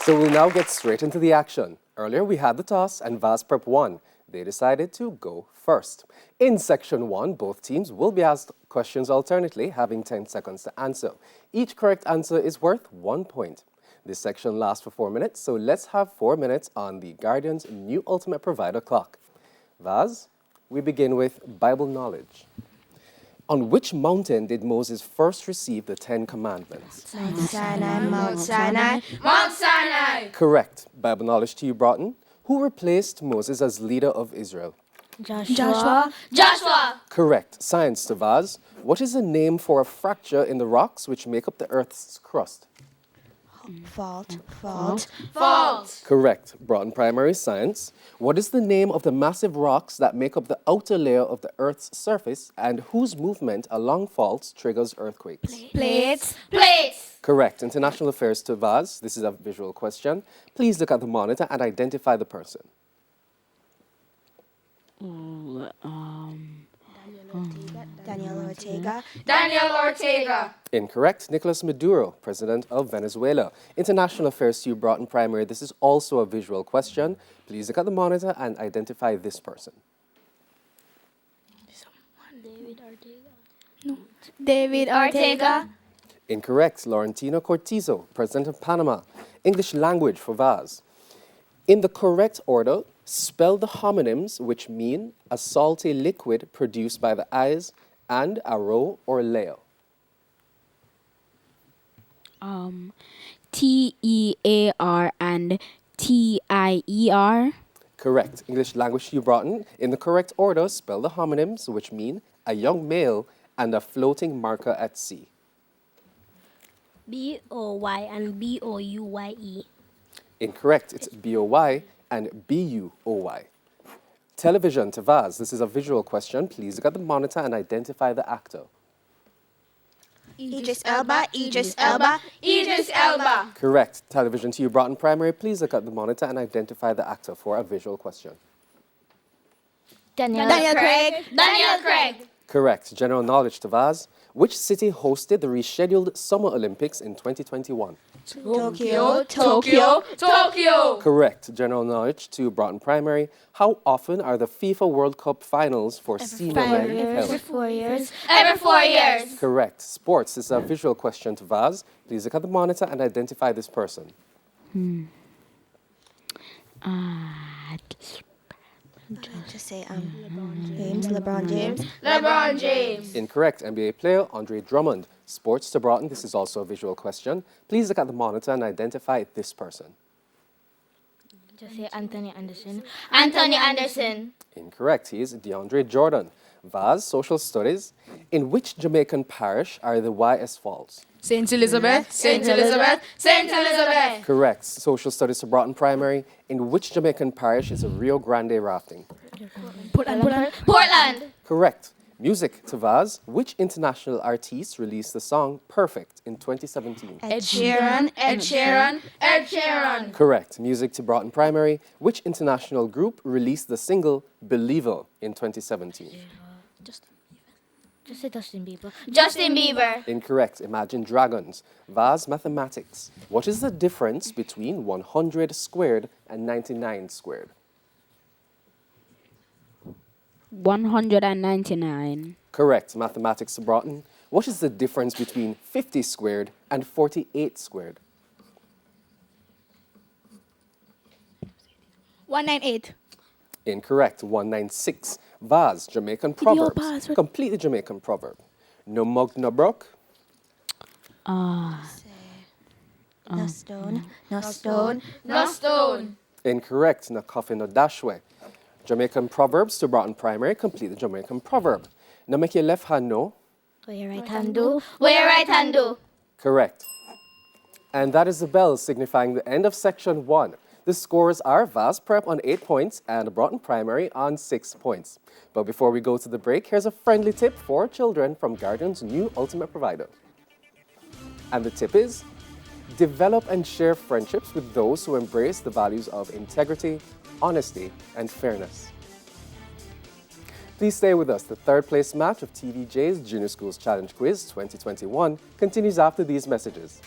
So we'll now get straight into the action. Earlier we had the toss and Vaz Prep won. They decided to go first. In section 1, both teams will be asked questions alternately, having 10 seconds to answer. Each correct answer is worth 1 point. This section lasts for 4 minutes, so let's have 4 minutes on the Guardian's new ultimate provider clock. Vaz, we begin with Bible knowledge. On which mountain did Moses first receive the 10 commandments? Mount Sinai, Mount Sinai. Mount Sinai! Correct. Bible knowledge to you, Broughton. Who replaced Moses as leader of Israel? Joshua. Joshua! Correct. Science to Vaz. What is the name for a fracture in the rocks which make up the Earth's crust? Fault. Fault! Correct. Broughton Primary Science. What is the name of the massive rocks that make up the outer layer of the Earth's surface and whose movement along faults triggers earthquakes? Plates. Plates! Correct. International Affairs to Vaz. This is a visual question. Please look at the monitor and identify the person. Daniel Ortega. Daniel Ortega! Incorrect. Nicolas Maduro, President of Venezuela. International Affairs to you, Broughton Primary. This is also a visual question. Please look at the monitor and identify this person. David Ortega. Incorrect. Laurentino Cortizo, President of Panama. English language for Vaz. In the correct order, spell the homonyms which mean a salty liquid produced by the eyes and a roe or layer. T-E-A-R and T-I-E-R. Correct. English language to you, Broughton. In the correct order, spell the homonyms which mean a young male and a floating marker at sea. B-O-Y and B-O-U-Y-E. Incorrect. It's B-O-Y and B-U-O-Y. Television to Vaz. This is a visual question. Please look at the monitor and identify the actor. Idris Elba. Idris Elba. Idris Elba! Correct. Television to you, Broughton Primary. Please look at the monitor and identify the actor for a visual question. Daniel Craig. Daniel Craig! Correct. General knowledge to Vaz. Which city hosted the rescheduled Summer Olympics in 2021? Tokyo. Tokyo! Correct. General knowledge to Broughton Primary. How often are the FIFA World Cup finals for senior men held? 4 years. Every 4 years! Correct. Sports. This is a visual question to Vaz. Please look at the monitor and identify this person. Just say James. LeBron James. LeBron James! Incorrect. NBA player Andre Drummond. Sports to Broughton. This is also a visual question. Please look at the monitor and identify this person. Just say Anthony Anderson. Anthony Anderson! Incorrect. He is DeAndre Jordan. Vaz, social studies. In which Jamaican parish are the YS Falls? St. Elizabeth! St. Elizabeth! St. Elizabeth! Correct. Social studies to Broughton Primary. In which Jamaican parish is a Rio Grande rafting? Portland! Correct. Music to Vaz. Which international artist released the song Perfect in 2017? Ed Sheeran. Ed Sheeran! Ed Sheeran! Correct. Music to Broughton Primary. Which international group released the single Believer in 2017? Just say Justin Bieber. Justin Bieber! Incorrect. Imagine Dragons. Vaz mathematics. What is the difference between 100 squared and 99 squared? 199. Correct. Mathematics to Broughton. What is the difference between 50 squared and 48 squared? 198. Incorrect. 196. Vaz, Jamaican proverbs. Completely Jamaican proverb. No mug, no broke. No stone. No stone. No stone! Incorrect. No coffin, no dashway. Jamaican proverbs to Broughton Primary. Completely Jamaican proverb. No make your left hand know. What your right hand do. What your right hand do. Correct. And that is the bell signifying the end of section 1. The scores are Vaz Prep on 8 points and Broughton Primary on 6 points. But before we go to the break, here's a friendly tip for children from Guardian's new ultimate provider. And the tip is, develop and share friendships with those who embrace the values of integrity, honesty, and fairness. Please stay with us. The third place match of TVJ's Junior Schools Challenge Quiz 2021 continues after these messages.